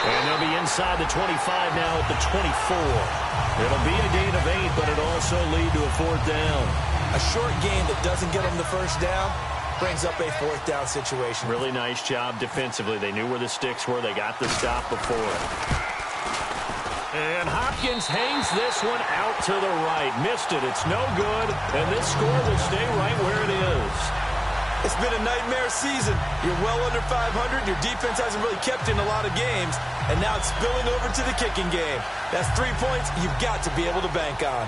And they'll be inside the 25 now at the 24. It'll be a gain of 8, but it'll also lead to a 4th down. A short gain that doesn't get them the first down brings up a 4th down situation. Really nice job defensively. They knew where the sticks were. They got the stop before it. And Hopkins hangs this one out to the right. Missed it. It's no good. And this score will stay right where it is. It's been a nightmare season. You're well under 500. Your defense hasn't really kept in a lot of games. And now it's spilling over to the kicking game. That's 3 points you've got to be able to bank on.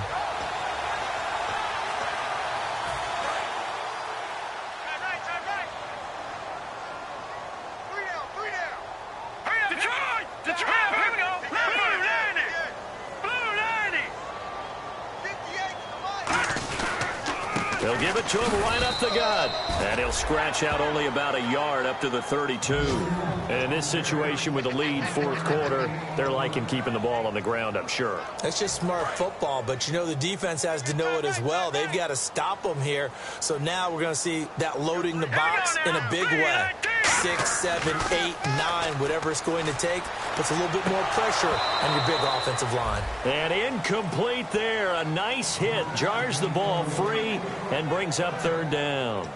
They'll give it to him right up the gut. And he'll scratch out only about a yard up to the 32. And in this situation with the lead 4th quarter, they're liking keeping the ball on the ground, I'm sure. That's just smart football, but you know the defense has to know it as well. They've got to stop them here. So now we're going to see that loading the box in a big way. 6, 7, 8, 9, whatever it's going to take. puts a little bit more pressure on your big offensive line. And incomplete there. A nice hit. Jars the ball free and brings up third down.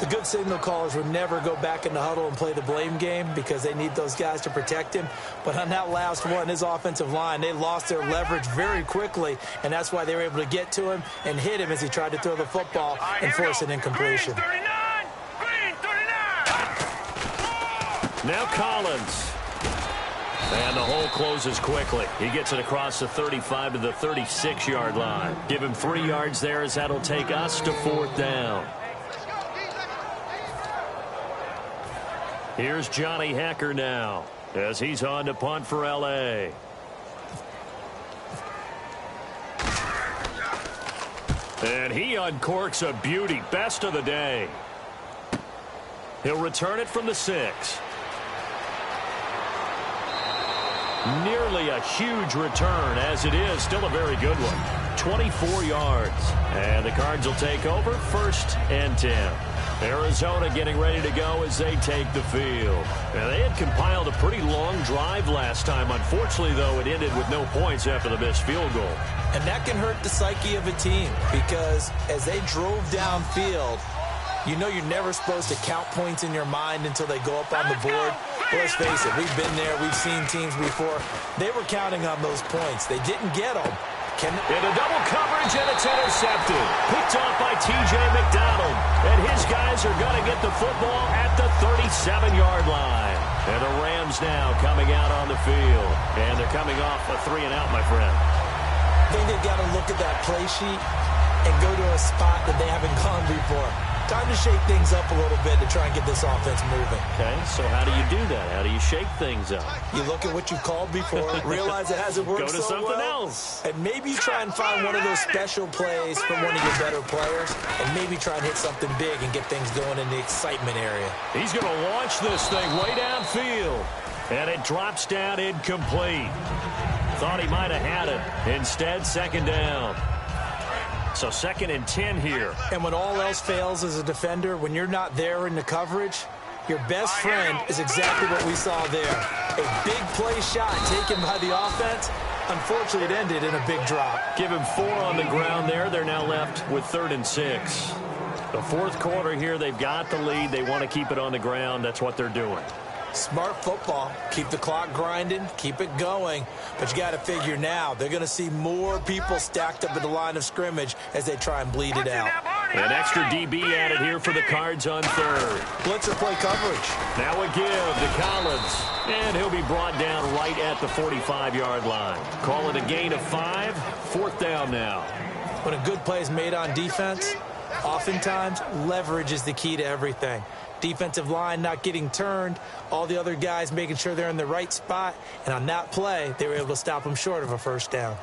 The good signal callers would never go back in the huddle and play the blame game because they need those guys to protect him. But on that last one, his offensive line, they lost their leverage very quickly, and that's why they were able to get to him and hit him as he tried to throw the football and force an incompletion. Green 39! Now Collins. And the hole closes quickly. He gets it across the 35 to the 36-yard line. Give him 3 yards there as that'll take us to fourth down. Here's Johnny Hecker now as he's on to punt for L.A. And he uncorks a beauty. Best of the day. He'll return it from the 6. Nearly a huge return, as it is still a very good one. 24 yards. And the Cards will take over 1st and 10. Arizona getting ready to go as they take the field. Now, they had compiled a pretty long drive last time. Unfortunately, though, it ended with no points after the missed field goal. And that can hurt the psyche of a team because as they drove downfield, you know you're never supposed to count points in your mind until they go up on the board. But let's face it, we've been there. We've seen teams before. They were counting on those points. They didn't get them. Into double coverage, and it's intercepted. Picked off by T.J. McDonald. And his guys are going to get the football at the 37-yard line. And the Rams now coming out on the field. And they're coming off a 3-and-out, my friend. I think they've got to look at that play sheet and go to a spot that they haven't gone before. Time to shake things up a little bit to try and get this offense moving. Okay, so how do you do that? How do you shake things up? You look at what you called before, realize it hasn't worked Go to so something well, else. and maybe try and find one of those special plays from one of your better players, and maybe try and hit something big and get things going in the excitement area. He's going to launch this thing way downfield, and it drops down incomplete. Thought he might have had it. Instead, 2nd down. So 2nd and 10 here. And when all else fails as a defender, when you're not there in the coverage, your best friend is exactly what we saw there. A big play shot taken by the offense. Unfortunately, it ended in a big drop. Give him 4 on the ground there. They're now left with 3rd and 6. The 4th quarter here, they've got the lead. They want to keep it on the ground. That's what they're doing. Smart football. Keep the clock grinding. Keep it going. But you got to figure now, they're going to see more people stacked up at the line of scrimmage as they try and bleed it out. An extra DB added here for the Cards on 3rd. Blitzer play coverage. Now a give to Collins. And he'll be brought down right at the 45-yard line. Call it a gain of 5. 4th down now. When a good play is made on defense, oftentimes leverage is the key to everything. Defensive line not getting turned, all the other guys making sure they're in the right spot, and on that play, they were able to stop them short of a 1st down.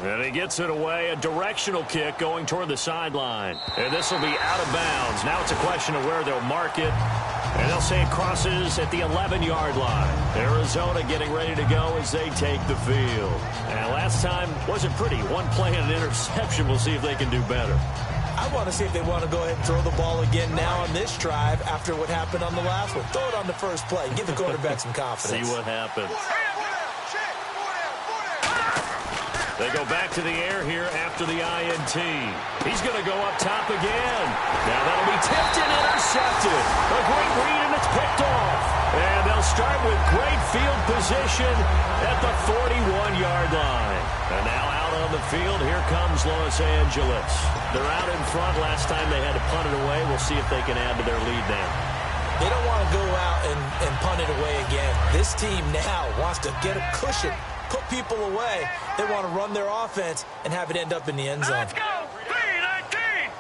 And he gets it away, a directional kick going toward the sideline. And this will be out of bounds. Now it's a question of where they'll mark it. And they'll say it crosses at the 11-yard line. Arizona getting ready to go as they take the field. And last time wasn't pretty. One play and an interception. We'll see if they can do better. I want to see if they want to go ahead and throw the ball again now on this drive after what happened on the last one. Throw it on the first play. Give the quarterback some confidence. See what happens. They go back to the air here after the INT. He's going to go up top again. Now that'll be tipped and intercepted. A great read, and it's picked off. And they'll start with great field position at the 41-yard line. And now out on the field, here comes Los Angeles. They're out in front. Last time they had to punt it away. We'll see if they can add to their lead now. They don't want to go out and punt it away again. This team now wants to get a cushion, put people away. They want to run their offense and have it end up in the end zone. Let's go! 3-19!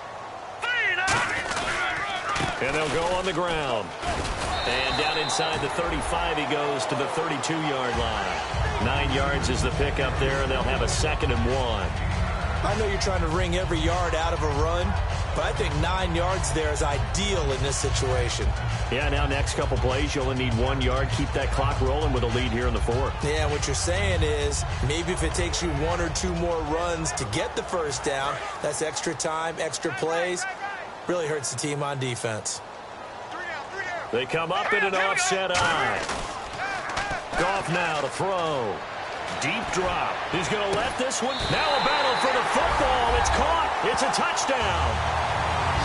3-19! And they'll go on the ground. And down inside the 35, he goes to the 32-yard line. 9 yards is the pickup there, and they'll have a 2nd and 1. I know you're trying to wring every yard out of a run, but I think 9 yards there is ideal in this situation. Yeah, now next couple plays, you only need 1 yard. Keep that clock rolling with a lead here in the 4th. Yeah, what you're saying is maybe if it takes you 1 or 2 more runs to get the 1st down, that's extra time, extra plays, really hurts the team on defense. They come up in an offset eye. Goff now to throw. Deep drop. He's going to let this one. Now a battle for the football. It's caught. It's a touchdown.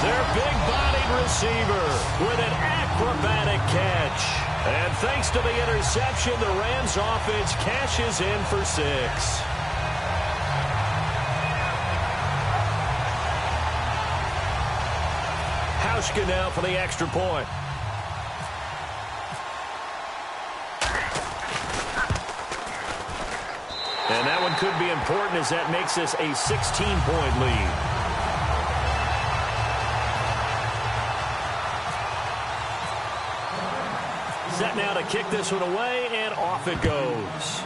Their big-bodied receiver with an acrobatic catch. And thanks to the interception, the Rams offense cashes in for 6. Hauschka now for the extra point. And that one could be important as that makes this a 16-point lead. Set now to kick this one away, and off it goes.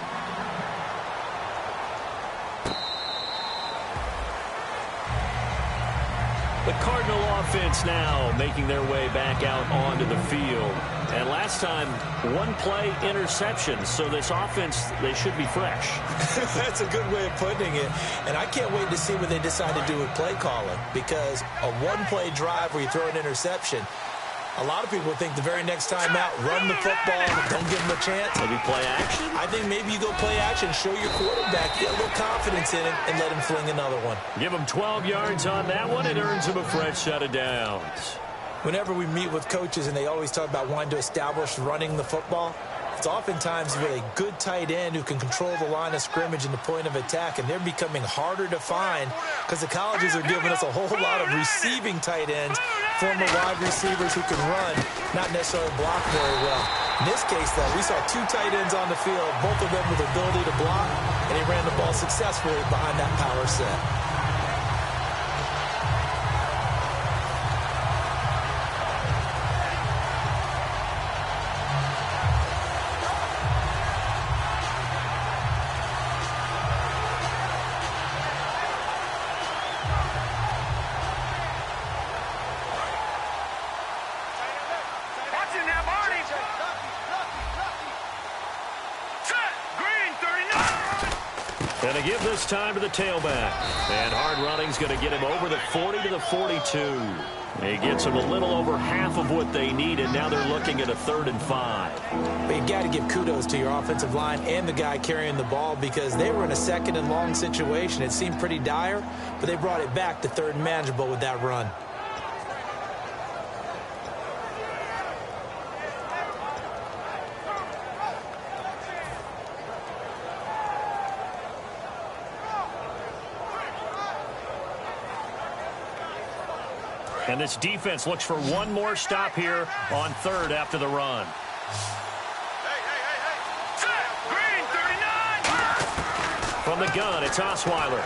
The Cardinal offense now making their way back out onto the field. And last time, one-play interception. So this offense, they should be fresh. That's a good way of putting it. And I can't wait to see what they decide to do with play calling. Because a one-play drive where you throw an interception, a lot of people think the very next time out, run the football, don't give them a chance. Maybe play action? I think maybe you go play action, show your quarterback, get a little confidence in him, and let him fling another one. Give him 12 yards on that one. It earns him a fresh set of downs. Whenever we meet with coaches and they always talk about wanting to establish running the football, it's oftentimes with a good tight end who can control the line of scrimmage and the point of attack, and they're becoming harder to find because the colleges are giving us a whole lot of receiving tight ends, former wide receivers who can run, not necessarily block very well. In this case, though, we saw 2 tight ends on the field, both of them with the ability to block, and he ran the ball successfully behind that power set. And to give this time to the tailback. And hard running's going to get him over the 40 to the 42. He gets them a little over half of what they need, and now they're looking at a 3rd and 5. But you got to give kudos to your offensive line and the guy carrying the ball because they were in a 2nd and long situation. It seemed pretty dire, but they brought it back to 3rd and manageable with that run. And this defense looks for one more stop here on 3rd after the run. Green, 39! From the gun, it's Osweiler.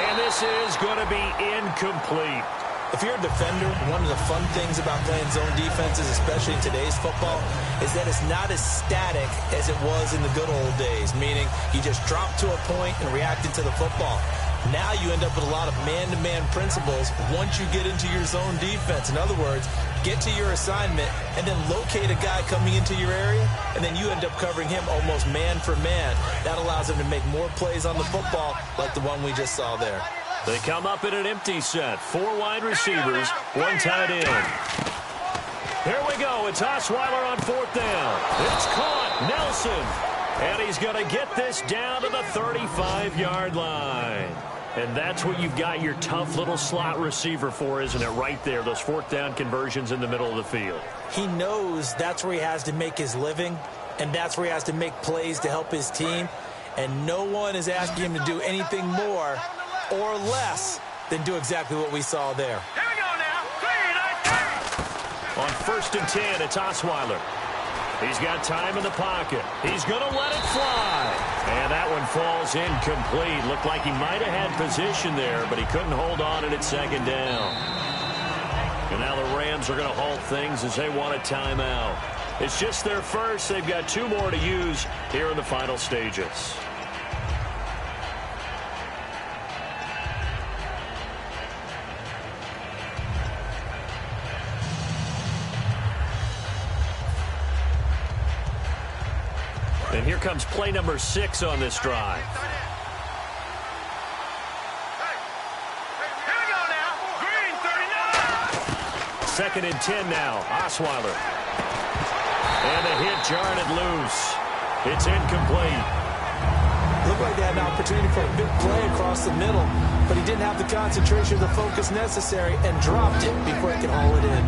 And this is going to be incomplete. If you're a defender, one of the fun things about playing zone defenses, especially in today's football, is that it's not as static as it was in the good old days, meaning you just drop to a point and reacted to the football. Now you end up with a lot of man-to-man principles once you get into your zone defense. In other words, get to your assignment and then locate a guy coming into your area, and then you end up covering him almost man for man. That allows him to make more plays on the football like the one we just saw there. They come up in an empty set. 4 wide receivers, 1 tight end. Here we go. It's Osweiler on 4th down. It's caught. Nelson. And he's going to get this down to the 35-yard line. And that's what you've got your tough little slot receiver for, isn't it? Right there, those 4th down conversions in the middle of the field. He knows that's where he has to make his living, and that's where he has to make plays to help his team. And no one is asking him to do anything more or less than do exactly what we saw there. Here we go now. On 1st and 10, it's Osweiler. He's got time in the pocket. He's going to let it fly. And that one falls incomplete. Looked like he might have had position there, but he couldn't hold on it at 2nd down. And now the Rams are going to halt things as they want a timeout. It's just their first. They've got 2 more to use here in the final stages. And here comes play number 6 on this drive. Here we go now. Green, 39! 2nd and 10 now. Osweiler. And the hit jarred it loose. It's incomplete. Looked like they had an opportunity for a big play across the middle, but he didn't have the concentration or the focus necessary and dropped it before he could haul it in.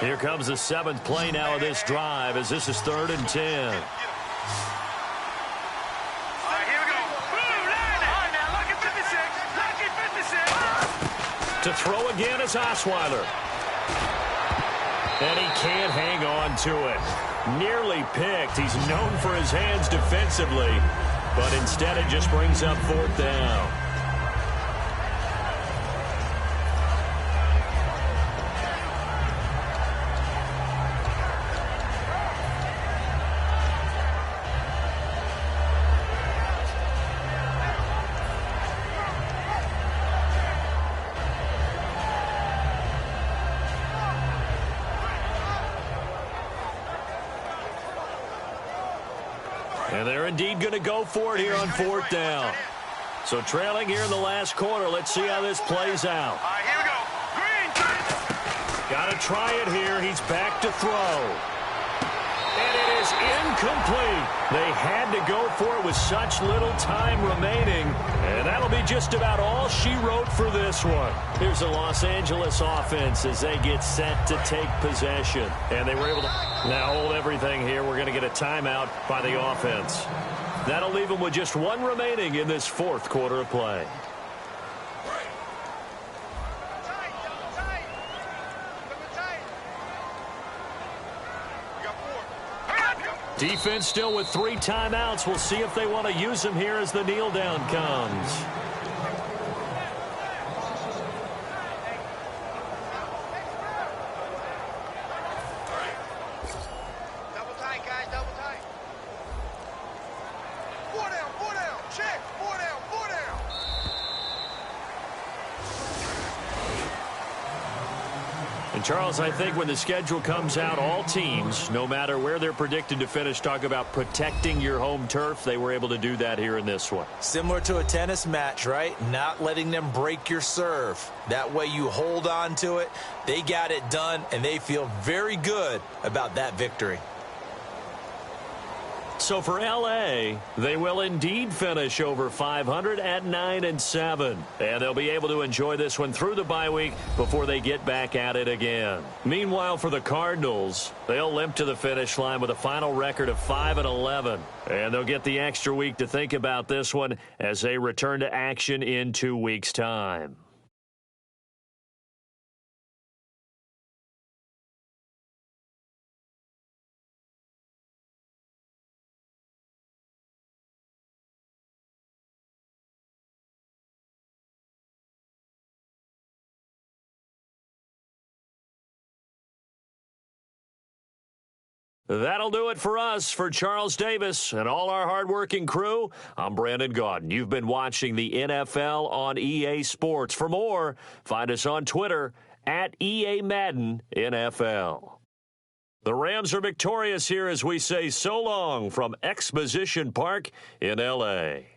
Here comes the 7th play now of this drive as this is 3rd and 10. To throw again is Osweiler. And he can't hang on to it. Nearly picked. He's known for his hands defensively, but instead it just brings up 4th down. And they're indeed going to go for it here on 4th down. So trailing here in the last quarter. Let's see how this plays out. All right, here we go. Green. Got to try it here. He's back to throw. And it is incomplete. They had to go for it with such little time remaining. And that'll be just about all she wrote for this one. Here's the Los Angeles offense as they get set to take possession. And they were able to now hold everything here. We're going to get a timeout by the offense. That'll leave them with just 1 remaining in this 4th quarter of play. Defense still with 3 timeouts. We'll see if they want to use them here as the kneel down comes. Double tight, guys, double tight. 4 down, check. 4 down, 4 down. And Charles, I think when the schedule comes out, all teams, no matter where they're predicted to finish, talk about protecting your home turf. They were able to do that here in this one. Similar to a tennis match, right? Not letting them break your serve. That way you hold on to it. They got it done, and they feel very good about that victory. So for L.A., they will indeed finish over 500 at 9-7. And they'll be able to enjoy this one through the bye week before they get back at it again. Meanwhile, for the Cardinals, they'll limp to the finish line with a final record of 5-11. And they'll get the extra week to think about this one as they return to action in 2 weeks' time. That'll do it for us. For Charles Davis and all our hardworking crew, I'm Brandon Gaudin. You've been watching the NFL on EA Sports. For more, find us on Twitter at EA Madden NFL. The Rams are victorious here as we say so long from Exposition Park in L.A.